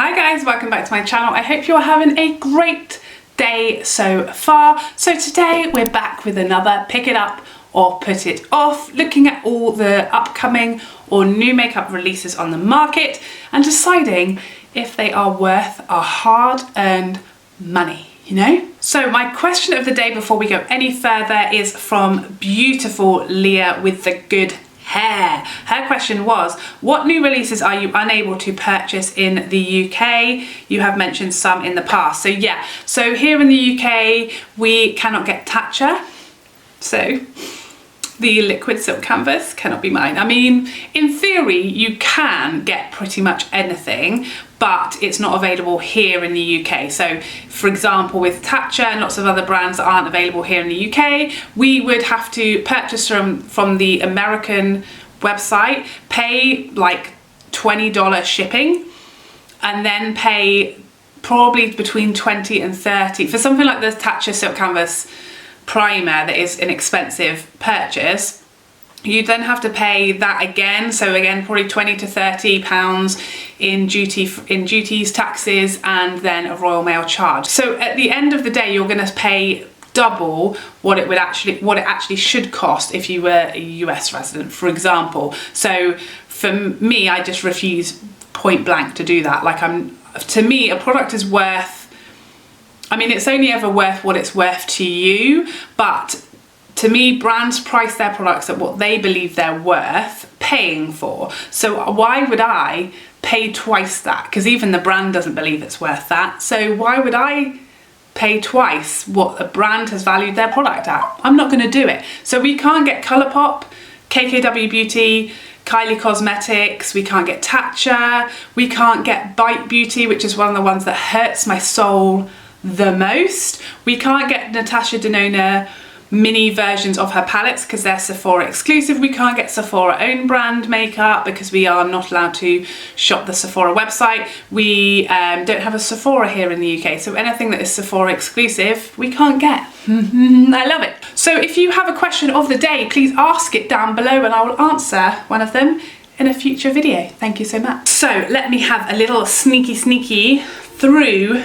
Hi guys, welcome back to my channel. I hope you're having a great day so far. So today we're back with another pick it up or put it off, looking at all the upcoming or new makeup releases on the market and deciding if they are worth our hard-earned money, you know? So my question of the day before we go any further is from beautiful Leah with the good hair. Her question was, what new releases are you unable to purchase in the UK? You have mentioned some in the past. So yeah, so here in the UK, we cannot get Tatcha. So the liquid silk canvas cannot be mine. I mean, in theory, you can get pretty much anything, but it's not available here in the UK. So for example, with Tatcha and lots of other brands that aren't available here in the UK, we would have to purchase from the American website, pay like $20 shipping, and then pay probably between 20 and 30 for something like the Tatcha silk canvas primer that is an expensive purchase. You then have to pay that again, so again probably 20 to 30 pounds in duties, taxes, and then a Royal Mail charge. So at the end of the day, you're going to pay double what it actually should cost if you were a US resident, for example. So for me, I just refuse point blank to do that. Like to me, a product is worth, I mean, it's only ever worth what it's worth to you, but to me, brands price their products at what they believe they're worth paying for. So why would I pay twice that? Because even the brand doesn't believe it's worth that. So why would I pay twice what a brand has valued their product at? I'm not going to do it. So we can't get Colourpop, KKW Beauty, Kylie Cosmetics, we can't get Tatcha, we can't get Bite Beauty, which is one of the ones that hurts my soul the most. We can't get Natasha Denona mini versions of her palettes because they're Sephora exclusive. We can't get Sephora own brand makeup because we are not allowed to shop the Sephora website. We don't have a Sephora here in the UK, so anything that is Sephora exclusive we can't get. I love it. So if you have a question of the day, please ask it down below and I will answer one of them in a future video. Thank you so much. So let me have a little sneaky through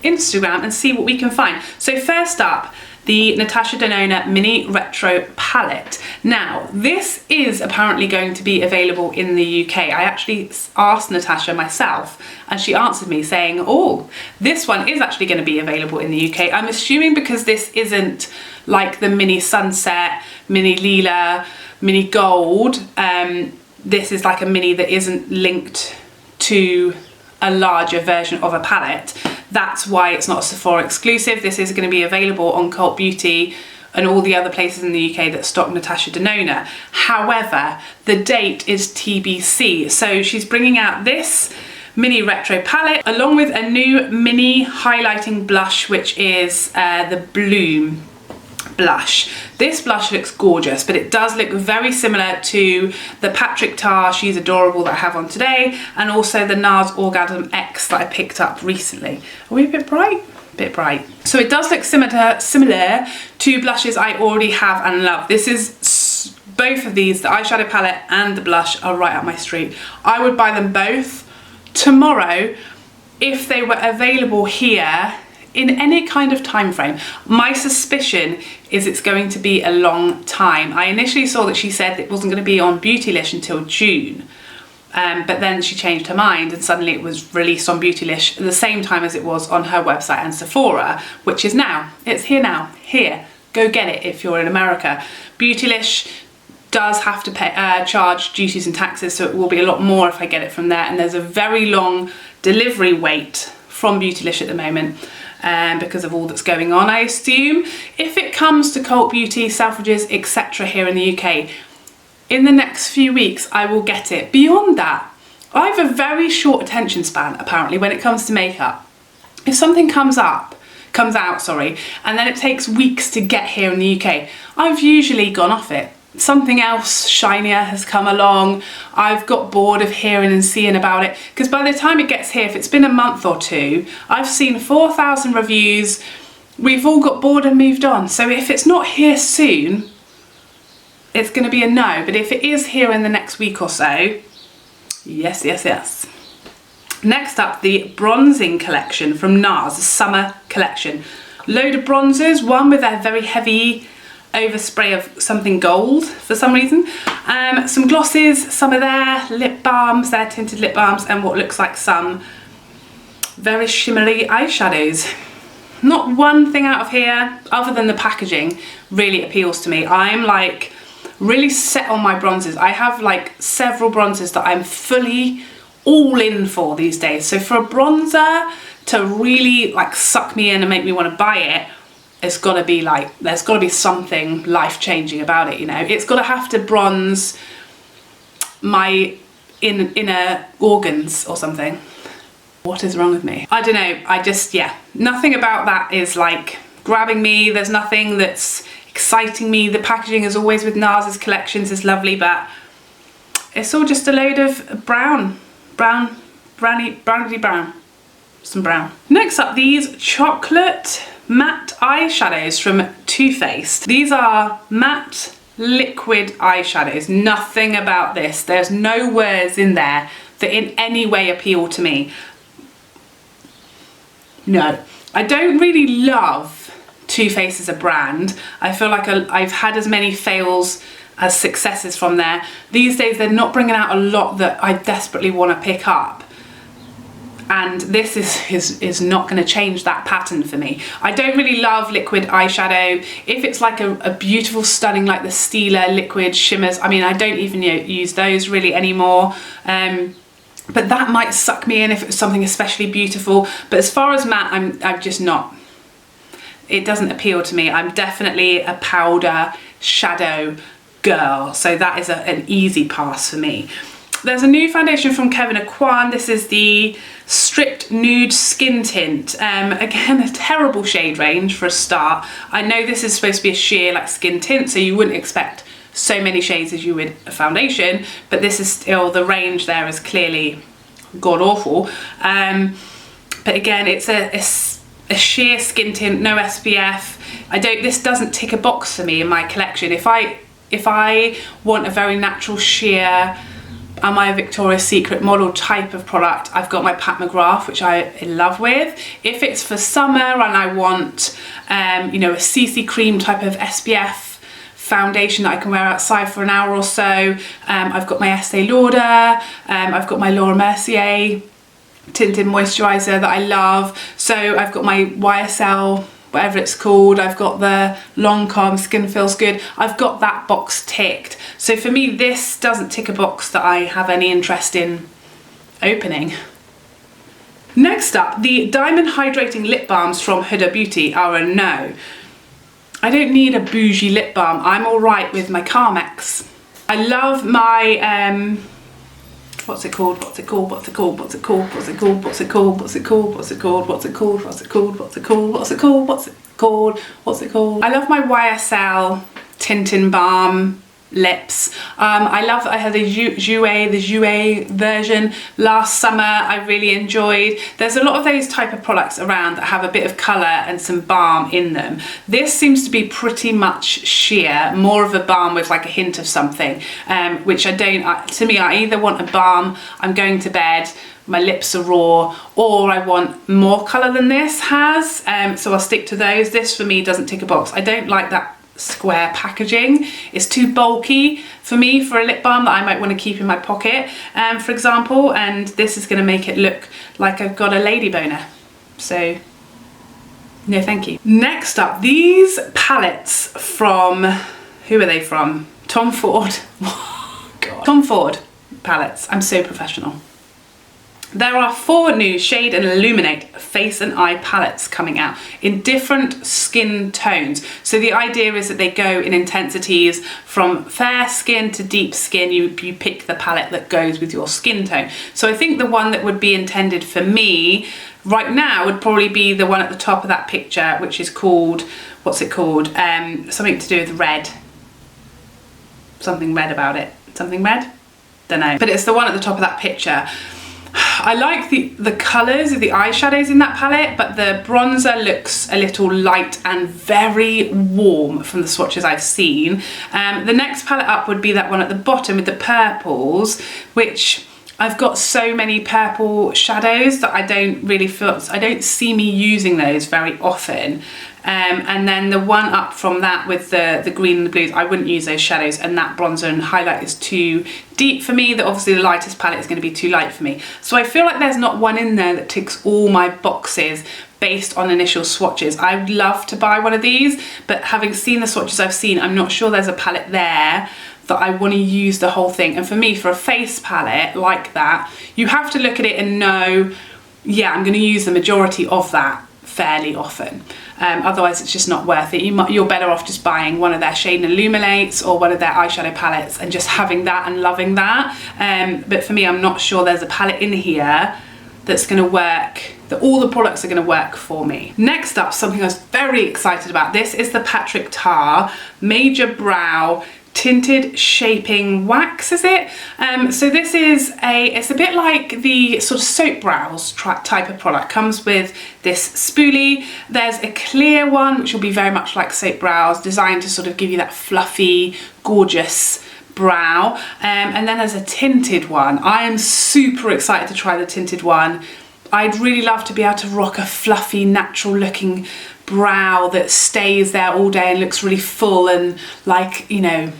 Instagram and see what we can find. So first up, the Natasha Denona Mini Retro Palette. Now, this is apparently going to be available in the UK. I actually asked Natasha myself and she answered me saying, oh, this one is actually going to be available in the UK. I'm assuming because this isn't like the Mini Sunset, Mini Lila, Mini Gold. This is like a mini that isn't linked to a larger version of a palette. That's why it's not a Sephora exclusive. This is going to be available on Cult Beauty and all the other places in the UK that stock Natasha Denona. However, the date is TBC. So she's bringing out this mini retro palette along with a new mini highlighting blush, which is the Bloom blush. This blush looks gorgeous, but it does look very similar to the Patrick Tahar She's Adorable that I have on today, and also the Nars Orgasm X that I picked up recently. Are we a bit bright? A bit bright. So it does look similar to blushes I already have and love. This is both of these, the eyeshadow palette and the blush, are right up my street. I would buy them both tomorrow if they were available here in any kind of time frame. My suspicion is it's going to be a long time. I initially saw that she said it wasn't going to be on Beautylish until June, but then she changed her mind and suddenly it was released on Beautylish at the same time as it was on her website and Sephora, which is now. It's here now. Here, go get it if you're in America. Beautylish does have to pay, charge duties and taxes, so it will be a lot more if I get it from there, and there's a very long delivery wait from Beautylish at the moment. Because of all that's going on, I assume. If it comes to Cult Beauty, Selfridges, etc. here in the UK, in the next few weeks I will get it. Beyond that, I have a very short attention span apparently when it comes to makeup. If something comes out, and then it takes weeks to get here in the UK, I've usually gone off it. Something else shinier has come along. I've got bored of hearing and seeing about it, because by the time it gets here, if it's been a month or two, I've seen 4,000 reviews. We've all got bored and moved on. So if it's not here soon, it's going to be a no. But if it is here in the next week or so, yes. Next up, the bronzing collection from Nars, the summer collection. Load of bronzers, one with a very heavy overspray of something gold for some reason. Some glosses, some are there, lip balms, they're tinted lip balms, and what looks like some very shimmery eyeshadows. Not one thing out of here, other than the packaging, really appeals to me. I'm like really set on my bronzers. I have like several bronzers that I'm fully all in for these days. So for a bronzer to really like suck me in and make me want to buy it, it's got to be like, there's got to be something life-changing about it, you know. It's got to have to bronze my inner organs or something. What is wrong with me? I don't know, I just, yeah, nothing about that is like grabbing me. There's nothing that's exciting me. The packaging, as always with Nars's collections, is lovely, but it's all just a load of browny brown, some brown. Next up, these chocolate matte eyeshadows from Too Faced. These are matte liquid eyeshadows. Nothing about this, there's no words in there that in any way appeal to me. No, I don't really love Too Faced as a brand. I feel like I've had as many fails as successes from there. These days they're not bringing out a lot that I desperately want to pick up, and this is not going to change that pattern for me. I don't really love liquid eyeshadow. If it's like a beautiful, stunning, like the Stila liquid shimmers, I mean, I don't even use those really anymore. But that might suck me in if it's something especially beautiful. But as far as matte, I'm just not. It doesn't appeal to me. I'm definitely a powder shadow girl. So that is an easy pass for me. There's a new foundation from Kevyn Aucoin. This is the Stripped Nude Skin Tint. Again, a terrible shade range for a start. I know this is supposed to be a sheer like skin tint, so you wouldn't expect so many shades as you would a foundation, but this is still, the range there is clearly god awful. But again, it's a sheer skin tint, no SPF. This doesn't tick a box for me in my collection. If I want a very natural sheer, am I a Victoria's Secret model type of product, I've got my Pat McGrath, which I'm in love with. If it's for summer and I want you know, a CC cream type of SPF foundation that I can wear outside for an hour or so, I've got my Estee Lauder, I've got my Laura Mercier tinted moisturizer that I love. So I've got my YSL, whatever it's called, I've got the Lancome Skin Feels Good, I've got that box ticked. So for me, this doesn't tick a box that I have any interest in opening. Next up, the Diamond Hydrating Lip Balms from Huda Beauty are a no. I don't need a bougie lip balm. I'm all right with my Carmex. I love my, what's it called? I love my YSL Tintin Balm lips. I had the Jouer version last summer. I really enjoyed. There's a lot of those type of products around that have a bit of colour and some balm in them. This seems to be pretty much sheer, more of a balm with like a hint of something, which I don't, to me, I either want a balm, I'm going to bed, my lips are raw, or I want more colour than this has, so I'll stick to those. This for me doesn't tick a box. I don't like that square packaging. It's too bulky for me for a lip balm that I might want to keep in my pocket, for example, and this is going to make it look like I've got a lady boner. So no thank you. Next up, these palettes from, who are they from? Tom Ford. Oh, God. Tom Ford palettes. I'm so professional. There are 4 new Shade and Illuminate face and eye palettes coming out in different skin tones. So the idea is that they go in intensities from fair skin to deep skin. You pick the palette that goes with your skin tone. So I think the one that would be intended for me right now would probably be the one at the top of that picture, which is called, what's it called? Something to do with red. Something red about it. Something red? Don't know. But it's the one at the top of that picture. I like the colours of the eyeshadows in that palette, but the bronzer looks a little light and very warm from the swatches I've seen. The next palette up would be that one at the bottom with the purples, which I've got so many purple shadows that I don't see me using those very often. And then the one up from that with the green and the blues, I wouldn't use those shadows, and that bronzer and highlight is too deep for me. That obviously the lightest palette is going to be too light for me. So I feel like there's not one in there that ticks all my boxes based on initial swatches. I'd love to buy one of these, but having seen the swatches I've seen, I'm not sure there's a palette there that I want to use the whole thing. And for me, for a face palette like that, you have to look at it and know, yeah, I'm going to use the majority of that fairly often. Otherwise it's just not worth it. You're better off just buying one of their shade and illuminates or one of their eyeshadow palettes and just having that and loving that. But for me, I'm not sure there's a palette in here that's going to work, that all the products are going to work for me. Next up, something I was very excited about. This is the Patrick Tahar Major Brow Tinted Shaping Wax, is it? So this is it's a bit like the sort of soap brows type of product. Comes with this spoolie. There's a clear one, which will be very much like soap brows, designed to sort of give you that fluffy, gorgeous brow. And then there's a tinted one. I am super excited to try the tinted one. I'd really love to be able to rock a fluffy, natural looking brow that stays there all day and looks really full and like, you know,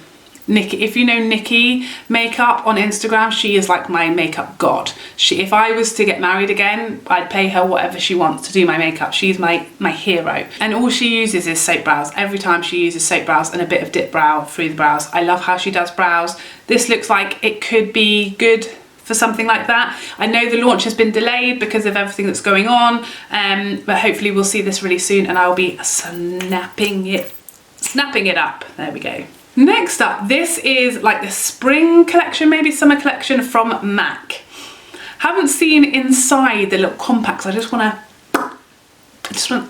Nikki, if you know Nikki makeup on Instagram, she is like my makeup god. If I was to get married again, I'd pay her whatever she wants to do my makeup. She's my hero. And all she uses is soap brows. Every time she uses soap brows and a bit of dip brow through the brows. I love how she does brows. This looks like it could be good for something like that. I know the launch has been delayed because of everything that's going on, but hopefully we'll see this really soon and I'll be snapping it up. There we go. Next up, this is like the spring collection, maybe summer collection from MAC. Haven't seen inside the little compacts. I just want to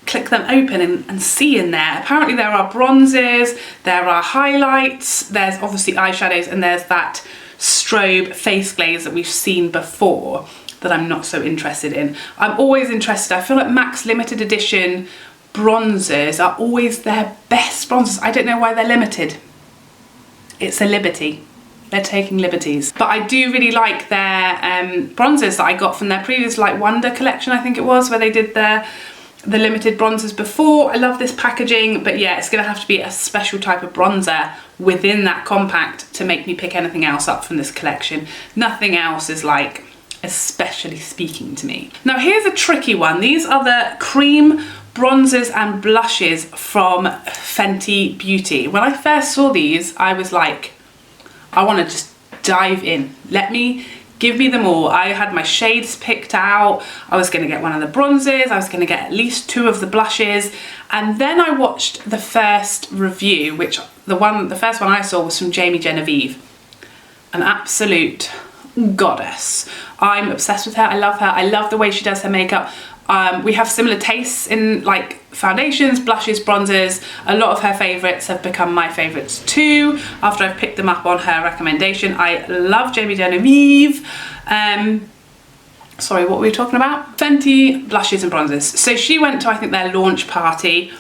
click them open and see in there. Apparently there are bronzes, there are highlights, there's obviously eyeshadows, and there's that strobe face glaze that we've seen before that I'm not so interested in. I'm always interested. I feel like MAC's limited edition bronzers are always their best bronzers. I don't know why they're limited. It's a liberty. They're taking liberties. But I do really like their bronzers that I got from their previous Light Wonder collection, I think it was, where they did the limited bronzers before. I love this packaging, but yeah, it's gonna have to be a special type of bronzer within that compact to make me pick anything else up from this collection. Nothing else is like especially speaking to me. Now here's a tricky one. These are the cream bronzers and blushes from Fenty Beauty. When I first saw these, I was like, I want to just dive in. Give me them all. I had my shades picked out. I was going to get one of the bronzers. I was going to get at least 2 of the blushes. And then I watched the first review, which the first one I saw was from Jamie Genevieve. An absolute goddess. I'm obsessed with her. I love her. I love the way she does her makeup. We have similar tastes in like foundations, blushes, bronzers. A lot of her favourites have become my favourites too after I've picked them up on her recommendation. I love Jamie Genevieve. Sorry, what were we talking about? Fenty blushes and bronzers. So she went to, I think, their launch party,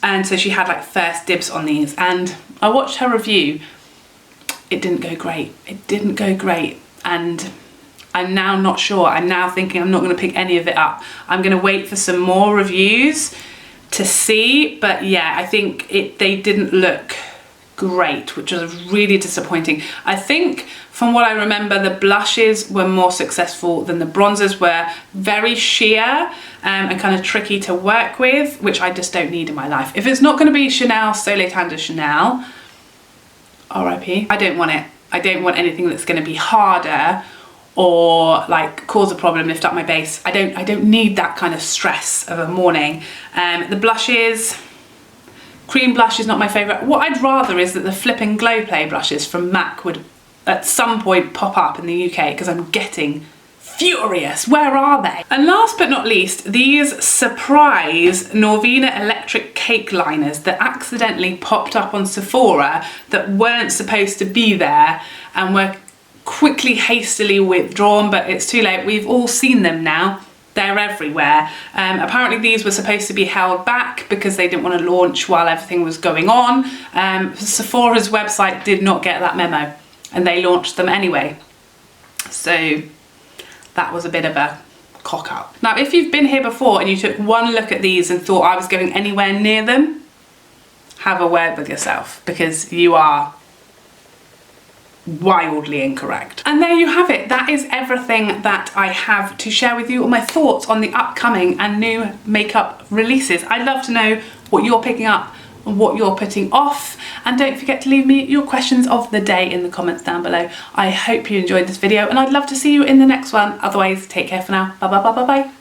and so she had like first dibs on these, and I watched her review. It didn't go great. It didn't go great, and I'm now not sure. I'm now thinking I'm not going to pick any of it up. I'm going to wait for some more reviews to see, but yeah, I think they didn't look great, which was really disappointing. I think from what I remember, the blushes were more successful than the bronzers. Were very sheer and kind of tricky to work with, which I just don't need in my life. If it's not going to be Chanel Soleil de Chanel, RIP, I don't want it. I don't want anything that's going to be harder or like cause a problem, lift up my base. I don't need that kind of stress of a morning. The blushes, cream blush is not my favourite. What I'd rather is that the Flip and Glow Play blushes from MAC would at some point pop up in the UK, because I'm getting furious. Where are they? And last but not least, these surprise Norvina electric cake liners that accidentally popped up on Sephora that weren't supposed to be there and were quickly, hastily withdrawn, but it's too late. We've all seen them now. They're everywhere. Apparently these were supposed to be held back because they didn't want to launch while everything was going on. Sephora's website did not get that memo and they launched them anyway. So that was a bit of a cock up. Now, if you've been here before and you took one look at these and thought I was going anywhere near them, have a word with yourself, because you are wildly incorrect. And there you have it. That is everything that I have to share with you, all my thoughts on the upcoming and new makeup releases. I'd love to know what you're picking up and what you're putting off, and don't forget to leave me your questions of the day in the comments down below. I hope you enjoyed this video and I'd love to see you in the next one. Otherwise, take care for now. Bye bye bye bye bye.